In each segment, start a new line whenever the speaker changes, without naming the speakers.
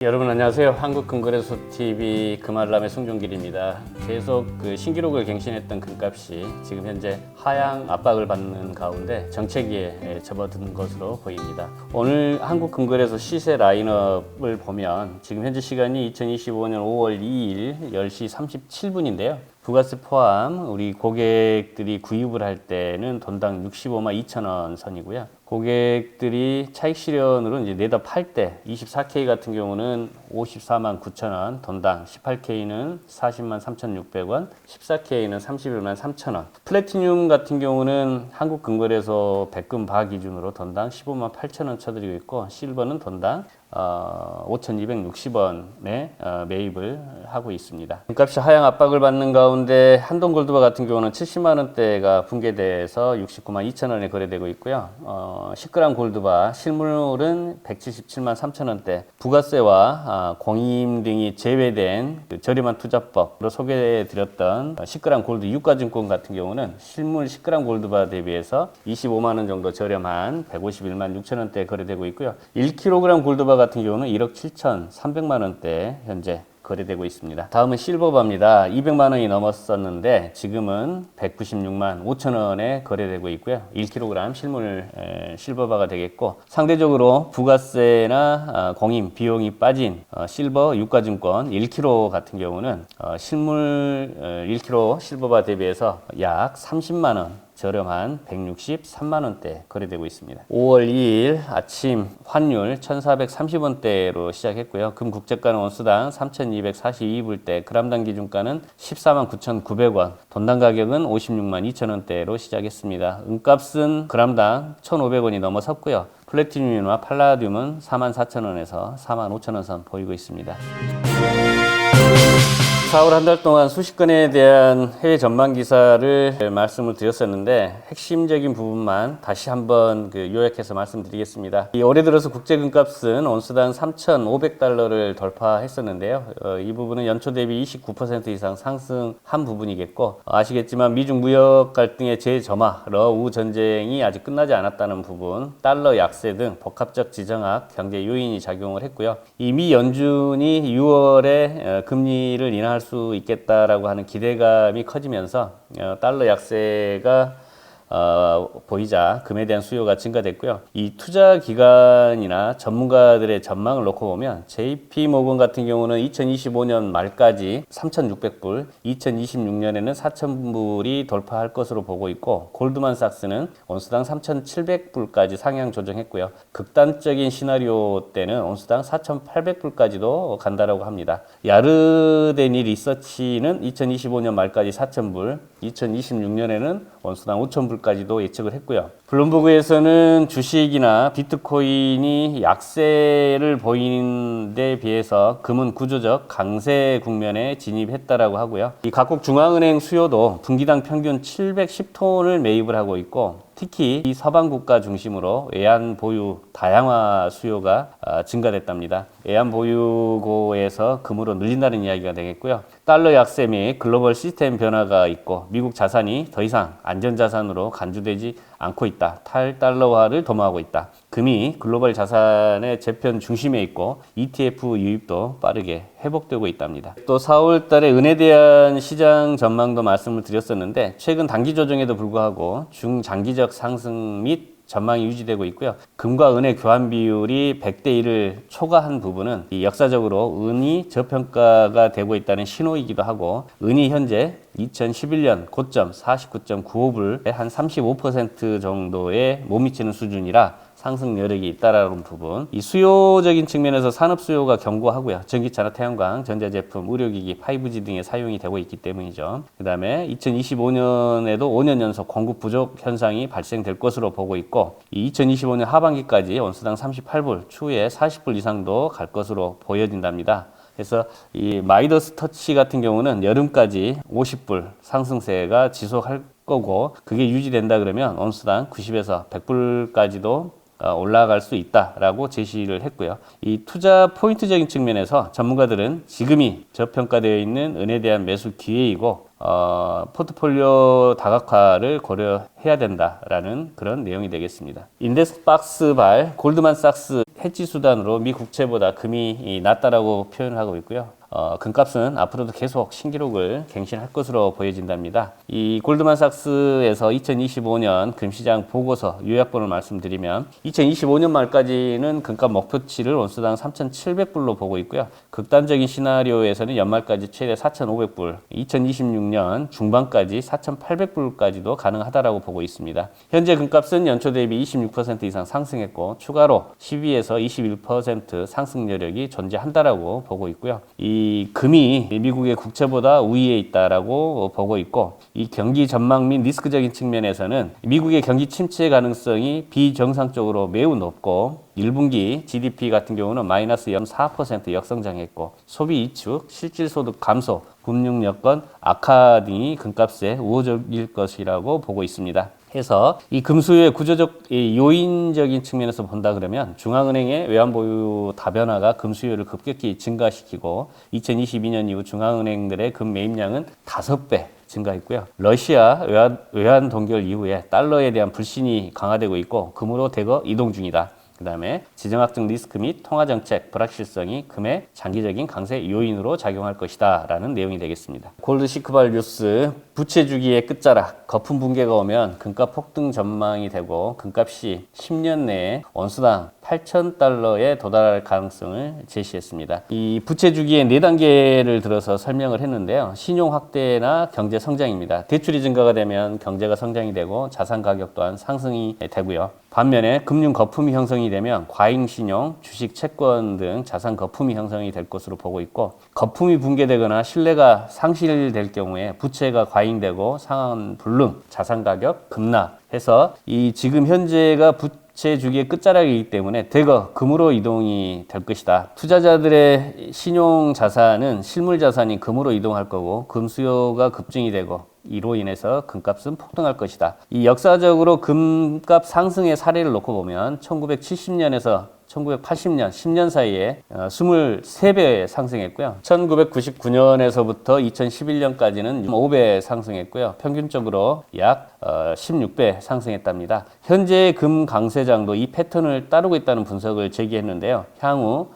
여러분 안녕하세요. 한국금거래소 TV 금알람의 송종길입니다. 계속 신기록을 갱신했던 금값이 지금 현재 하향 압박을 받는 가운데 정체기에 접어든 것으로 보입니다. 오늘 한국금거래소 시세 라인업을 보면 지금 현재 시간이 2025년 5월 2일 10시 37분인데요. 부가세 포함 우리 고객들이 구입을 할 때는 돈당 65만 2천 원 선이고요. 고객들이 차익 실현으로 이제 내다 팔 때 24K 같은 경우는 54만 9천 원, 돈당 18K는 40만 3,600원, 14K는 31만 3천 원. 플래티늄 같은 경우는 한국금거래소 백금 바 기준으로 돈당 15만 8천 원 쳐드리고 있고, 실버는 돈당 5,260원에 매입을 하고 있습니다. 금값이 하향 압박을 받는 가운데 한동골드바 같은 경우는 70만 원대가 붕괴돼서 69만 2천 원에 거래되고 있고요. 10g 골드바 실물은 177만 3천 원대, 부가세와 공임 등이 제외된 저렴한 투자법으로 소개해드렸던 10g 골드 유가증권 같은 경우는 실물 10g 골드바 대비해서 25만 원 정도 저렴한 151만 6천 원대에 거래되고 있고요. 1kg 골드바 같은 경우는 1억 7,300만 원대 현재 거래되고 있습니다. 다음은 실버바입니다. 200만 원이 넘었었는데 지금은 196만 5천 원에 거래되고 있고요. 1kg 실물 실버바가 되겠고, 상대적으로 부가세나 공임 비용이 빠진 실버 유가증권 1kg 같은 경우는 실물 1kg 실버바 대비해서 약 30만 원 저렴한 163만 원대 거래되고 있습니다. 5월 2일 아침 환율 1,430원대로 시작했고요. 금 국제가는 온수당 3,242불대, 그람당 기준가는 14만 9,900원, 돈당 가격은 56만 2천 원대로 시작했습니다. 은값은 그람당 1,500원이 넘어섰고요. 플래티늄이나 팔라듐은 4만 4천 원에서 4만 5천 원 선 보이고 있습니다. 4월 한 달 동안 수십 건에 대한 해외 전망 기사를 말씀을 드렸었는데, 핵심적인 부분만 다시 한번 요약해서 말씀드리겠습니다. 올해 들어서 국제 금값은 온수당 3,500달러를 돌파했었는데요. 이 부분은 연초 대비 29% 이상 상승한 부분이겠고, 아시겠지만 미중 무역 갈등의 재점화, 러우 전쟁이 아직 끝나지 않았다는 부분, 달러 약세 등 복합적 지정학 경제 요인이 작용을 했고요. 이미 연준이 6월에 금리를 인하할 수 있겠다라고 하는 기대감이 커지면서 달러 약세가 보이자 금에 대한 수요가 증가됐고요. 이 투자 기관이나 전문가들의 전망을 놓고 보면 JP모건 같은 경우는 2025년 말까지 3,600불, 2026년에는 4,000불이 돌파할 것으로 보고 있고, 골드만삭스는 온수당 3,700불까지 상향 조정했고요. 극단적인 시나리오 때는 온수당 4,800불까지도 간다라고 합니다. 야르데니 리서치는 2025년 말까지 4,000불, 2026년에는 온수당 5,000불까지도 예측을 했고요. 블룸버그에서는 주식이나 비트코인이 약세를 보이는 데 비해서 금은 구조적 강세 국면에 진입했다라고 하고요. 이 각국 중앙은행 수요도 분기당 평균 710톤을 매입을 하고 있고, 특히 이 서방 국가 중심으로 외환 보유 다양화 수요가 증가됐답니다. 외환 보유고에서 금으로 늘린다는 이야기가 되겠고요. 달러 약세 및 글로벌 시스템 변화가 있고, 미국 자산이 더 이상 안전자산으로 간주되지 않고 있다. 탈달러화를 도모하고 있다. 금이 글로벌 자산의 재편 중심에 있고, ETF 유입도 빠르게 회복되고 있답니다. 또 4월 달에 은에 대한 시장 전망도 말씀을 드렸었는데, 최근 단기 조정에도 불구하고 중장기적 상승 및 전망이 유지되고 있고요. 금과 은의 교환 비율이 100대 1을 초과한 부분은 이 역사적으로 은이 저평가가 되고 있다는 신호이기도 하고, 은이 현재 2011년 고점 49.95불에 한 35% 정도에 못 미치는 수준이라 상승 여력이 있다라는 부분, 이 수요적인 측면에서 산업 수요가 견고하고요. 전기차나 태양광, 전자제품, 의료기기, 5G 등의 사용이 되고 있기 때문이죠. 그 다음에 2025년에도 5년 연속 공급 부족 현상이 발생될 것으로 보고 있고, 이 2025년 하반기까지 온수당 38불, 추후에 40불 이상도 갈 것으로 보여진답니다. 그래서 이 마이더스 터치 같은 경우는 여름까지 50불 상승세가 지속할 거고, 그게 유지된다 그러면 온수당 90에서 100불까지도 올라갈 수 있다라고 제시를 했고요. 이 투자 포인트적인 측면에서 전문가들은 지금이 저평가되어 있는 은에 대한 매수 기회이고, 포트폴리오 다각화를 고려해야 된다라는 그런 내용이 되겠습니다. 인덱스 박스발 골드만삭스 해지 수단으로 미 국채보다 금이 낮다라고 표현을 하고 있고요. 금값은 앞으로도 계속 신기록을 갱신할 것으로 보여진답니다. 이 골드만삭스에서 2025년 금시장 보고서 요약본을 말씀드리면 2025년 말까지는 금값 목표치를 온스당 3,700불로 보고 있고요. 극단적인 시나리오에서는 연말까지 최대 4,500불, 2026년 중반까지 4,800불까지도 가능하다라고 보고 있습니다. 현재 금값은 연초 대비 26% 이상 상승했고 추가로 12에서 21% 상승 여력이 존재한다라고 보고 있고요. 이 금이 미국의 국채보다 우위에 있다라고 보고 있고 이 경기 전망 및 리스크적인 측면에서는 미국의 경기 침체 가능성이 비정상적으로 매우 높고 1분기 GDP 같은 경우는 마이너스 0.4% 역성장했고 소비 이축, 실질소득 감소, 금융 여건 악화 등이 금값에 우호적일 것이라고 보고 있습니다. 해서 이 금수요의 구조적 요인적인 측면에서 본다 그러면 중앙은행의 외환보유 다변화가 금수요를 급격히 증가시키고 2022년 이후 중앙은행들의 금 매입량은 5배 증가했고요. 러시아 외환 동결 이후에 달러에 대한 불신이 강화되고 있고 금으로 대거 이동 중이다. 그 다음에 지정학적 리스크 및 통화정책 불확실성이 금의 장기적인 강세 요인으로 작용할 것이다 라는 내용이 되겠습니다. 골드시크발 뉴스 부채 주기의 끝자락 거품 붕괴가 오면 금값 폭등 전망이 되고 금값이 10년 내에 온수당 8,000달러에 도달할 가능성을 제시했습니다. 이 부채 주기의 4단계를 들어서 설명을 했는데요. 신용 확대나 경제 성장입니다. 대출이 증가가 되면 경제가 성장이 되고 자산 가격 또한 상승이 되고요. 반면에 금융 거품이 형성이 되면 과잉 신용, 주식, 채권 등 자산 거품이 형성이 될 것으로 보고 있고 거품이 붕괴되거나 신뢰가 상실될 경우에 부채가 과잉되고 상한 불능, 자산 가격 급락해서 이 지금 현재가 부채 주기의 끝자락이기 때문에 대거 금으로 이동이 될 것이다. 투자자들의 신용 자산은 실물 자산이 금으로 이동할 거고 금 수요가 급증이 되고 이로 인해서 금값은 폭등할 것이다. 이 역사적으로 금값 상승의 사례를 놓고 보면 1970년에서 1980년 10년 사이에 23배 상승했고요. 1999년에서부터 2011년까지는 5배 상승했고요. 평균적으로 약 16배 상승했답니다. 현재의 금 강세장도 이 패턴을 따르고 있다는 분석을 제기했는데요. 향후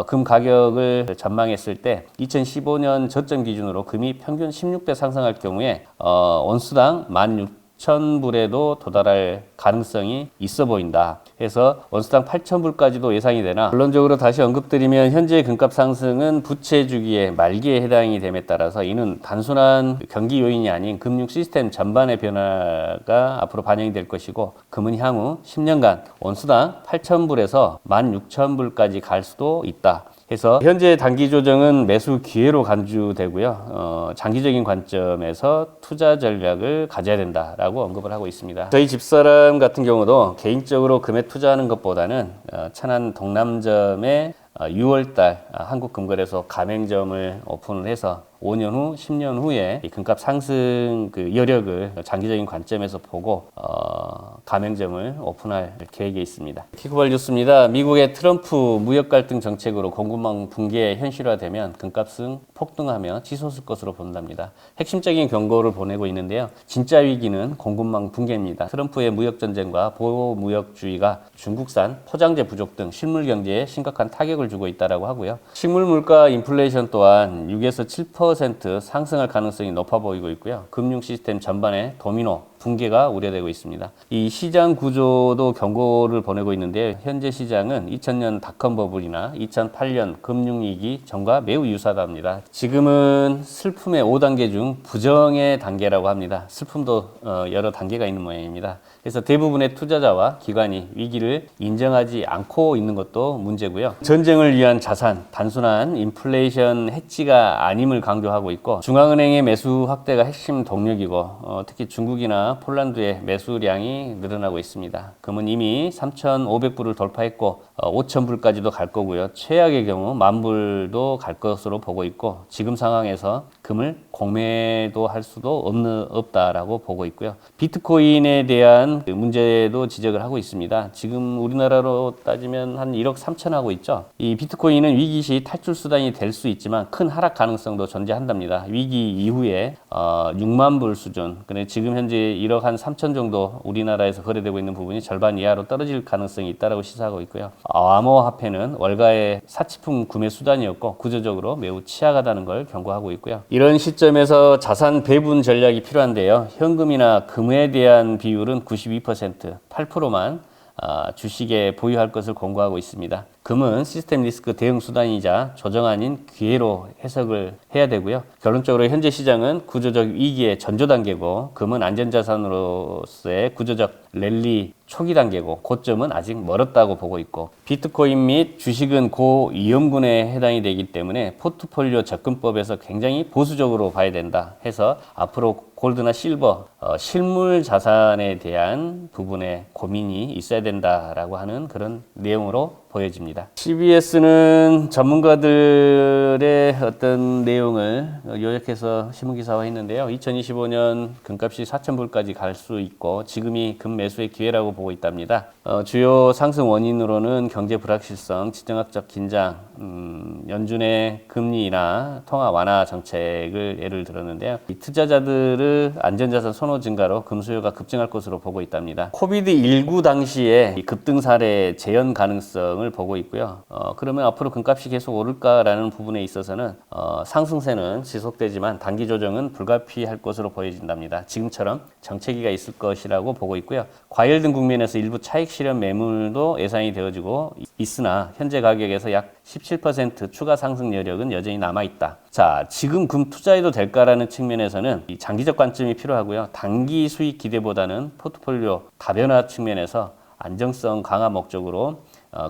금 가격을 전망했을 때 2015년 저점 기준으로 금이 평균 16배 상승할 경우에 온수당 16,000불에도 도달할 가능성이 있어 보인다. 해서 원수당 8,000불까지도 예상이 되나 결론적으로 다시 언급드리면 현재의 금값 상승은 부채 주기의 말기에 해당이 됨에 따라서 이는 단순한 경기 요인이 아닌 금융 시스템 전반의 변화가 앞으로 반영이 될 것이고 금은 향후 10년간 원수당 8,000불에서 16,000불까지 갈 수도 있다. 해서 현재 단기 조정은 매수 기회로 간주되고요. 장기적인 관점에서 투자 전략을 가져야 된다라고 언급을 하고 있습니다. 저희 집사람 같은 경우도 개인적으로 금에 투자하는 것보다는 천안 동남점에 6월달 한국금거래소 가맹점을 오픈을 해서 5년 후, 10년 후에 이 금값 상승 그 여력을 장기적인 관점에서 보고 가맹점을 오픈할 계획에 있습니다. 키크발 뉴스입니다. 미국의 트럼프 무역 갈등 정책으로 공급망 붕괴 현실화되면 금값은 폭등하며 치솟을 것으로 본답니다. 핵심적인 경고를 보내고 있는데요. 진짜 위기는 공급망 붕괴입니다. 트럼프의 무역 전쟁과 보호 무역주의가 중국산 포장재 부족 등 실물 경제에 심각한 타격을 주고 있다라고 하고요. 식물 물가 인플레이션 또한 6에서 7% 상승할 가능성이 높아 보이고 있고요. 금융 시스템 전반에 도미노 붕괴가 우려되고 있습니다. 이 시장 구조도 경고를 보내고 있는데 현재 시장은 2000년 닷컴 버블이나 2008년 금융위기 전과 매우 유사합니다. 지금은 슬픔의 5단계 중 부정의 단계라고 합니다. 슬픔도 여러 단계가 있는 모양입니다. 그래서 대부분의 투자자와 기관이 위기를 인정하지 않고 있는 것도 문제고요. 전쟁을 위한 자산, 단순한 인플레이션 해지가 아님을 강조하고 있고 중앙은행의 매수 확대가 핵심 동력이고 특히 중국이나 폴란드의 매수량이 늘어나고 있습니다. 금은 이미 3,500불을 돌파했고 5,000불까지도 갈 거고요. 최악의 경우 10,000불도 갈 것으로 보고 있고 지금 상황에서 금을 공매도 할 수도 없다라고 보고 있고요. 비트코인에 대한 문제도 지적을 하고 있습니다. 지금 우리나라로 따지면 한 1억 3천 하고 있죠. 이 비트코인은 위기 시 탈출 수단이 될 수 있지만 큰 하락 가능성도 존재한답니다. 위기 이후에 6만 불 수준, 근데 지금 현재 1억 한 3천 정도 우리나라에서 거래되고 있는 부분이 절반 이하로 떨어질 가능성이 있다라고 시사하고 있고요. 암호화폐는 월가의 사치품 구매 수단이었고 구조적으로 매우 취약하다는 걸 경고하고 있고요. 이런 시점에서 자산 배분 전략이 필요한데요. 현금이나 금에 대한 비율은 92%, 8%만 주식에 보유할 것을 권고하고 있습니다. 금은 시스템 리스크 대응 수단이자 조정 아닌 기회로 해석을 해야 되고요. 결론적으로 현재 시장은 구조적 위기의 전조 단계고 금은 안전자산으로서의 구조적 랠리 초기 단계고 고점은 아직 멀었다고 보고 있고 비트코인 및 주식은 고위험군에 해당이 되기 때문에 포트폴리오 접근법에서 굉장히 보수적으로 봐야 된다 해서 앞으로 골드나 실버, 실물 자산에 대한 부분에 고민이 있어야 된다라고 하는 그런 내용으로 보여집니다. CBS는 전문가들의 어떤 내용을 요약해서 신문기사화했는데요. 2025년 금값이 4,000불까지 갈 수 있고 지금이 금 매수의 기회라고 보고 있답니다. 주요 상승 원인으로는 경제 불확실성, 지정학적 긴장, 연준의 금리나 통화 완화 정책을 예를 들었는데요. 이 투자자들의 안전자산 선호 증가로 금 수요가 급증할 것으로 보고 있답니다. 코비드19 당시에 이 급등 사례 재현 가능성을 보고 있고요. 그러면 앞으로 금값이 계속 오를까라는 부분에 있어서는 상승세는 지속되지만 단기 조정은 불가피할 것으로 보여진답니다. 지금처럼 정체기가 있을 것이라고 보고 있고요. 과열 등 국면에서 일부 차익 실현 매물도 예상이 되어지고 있으나 현재 가격에서 약 17% 추가 상승 여력은 여전히 남아있다. 자, 지금 금 투자해도 될까라는 측면에서는 이 장기적 관점이 필요하고요. 단기 수익 기대보다는 포트폴리오 다변화 측면에서 안정성 강화 목적으로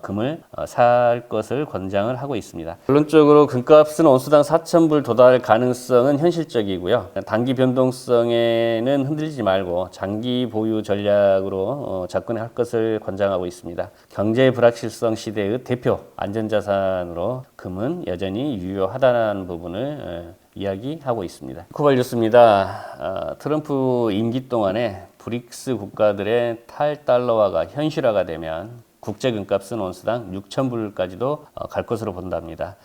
금을 살 것을 권장을 하고 있습니다. 결론적으로 금값은 온수당 4,000불 도달 가능성은 현실적이고요. 단기 변동성에는 흔들리지 말고 장기 보유 전략으로 접근할 것을 권장하고 있습니다. 경제 불확실성 시대의 대표 안전자산으로 금은 여전히 유효하다는 부분을 이야기하고 있습니다. 쿠발뉴스입니다. 트럼프 임기 동안에 브릭스 국가들의 탈달러화가 현실화가 되면 국제 금값은 온수당 6,000불까지도 갈 것으로 본답니다.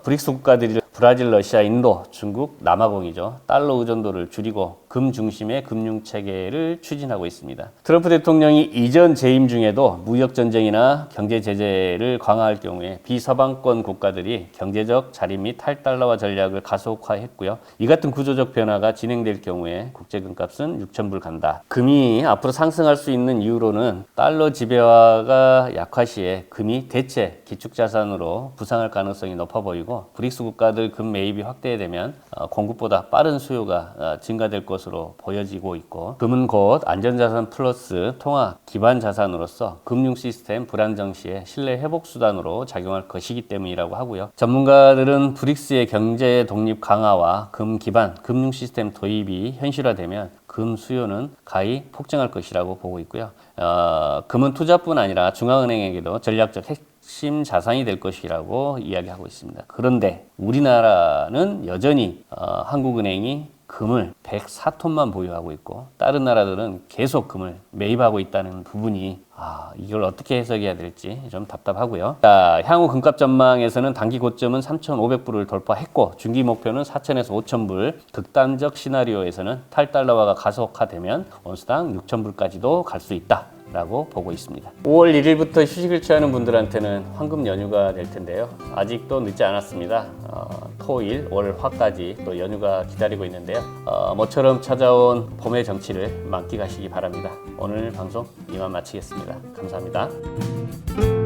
브릭스 국가들이 브라질, 러시아, 인도, 중국, 남아공이죠. 달러 의존도를 줄이고 금 중심의 금융 체계를 추진하고 있습니다. 트럼프 대통령이 이전 재임 중에도 무역 전쟁이나 경제 제재를 강화할 경우에 비서방권 국가들이 경제적 자립 및 탈달러화 전략을 가속화했고요. 이 같은 구조적 변화가 진행될 경우에 국제 금값은 6,000불 간다. 금이 앞으로 상승할 수 있는 이유로는 달러 지배화가 약화 시에 금이 대체 기축자산으로 부상할 가능성이 높아 보이고 브릭스 국가들 금 매입이 확대되면 공급보다 빠른 수요가 증가될 것으로 보여지고 있고 금은 곧 안전자산 플러스 통화 기반 자산으로서 금융 시스템 불안정 시에 신뢰 회복 수단으로 작용할 것이기 때문이라고 하고요. 전문가들은 브릭스의 경제 독립 강화와 금 기반 금융 시스템 도입이 현실화되면 금 수요는 가히 폭증할 것이라고 보고 있고요. 금은 투자뿐 아니라 중앙은행에게도 전략적 핵심 자산이 될 것이라고 이야기하고 있습니다. 그런데 우리나라는 여전히 한국은행이 금을 104톤만 보유하고 있고 다른 나라들은 계속 금을 매입하고 있다는 부분이 이걸 어떻게 해석해야 될지 좀 답답하고요. 자, 향후 금값 전망에서는 단기 고점은 3,500불을 돌파했고 중기 목표는 4,000에서 5,000불, 극단적 시나리오에서는 탈달러화가 가속화되면 온수당 6,000불까지도 갈 수 있다 라고 보고 있습니다. 5월 1일부터 휴식을 취하는 분들한테는 황금 연휴가 될 텐데요. 아직도 늦지 않았습니다. 토일, 월, 화까지 또 연휴가 기다리고 있는데요. 모처럼 찾아온 봄의 정치를 만끽하시기 바랍니다. 오늘 방송 이만 마치겠습니다. 감사합니다.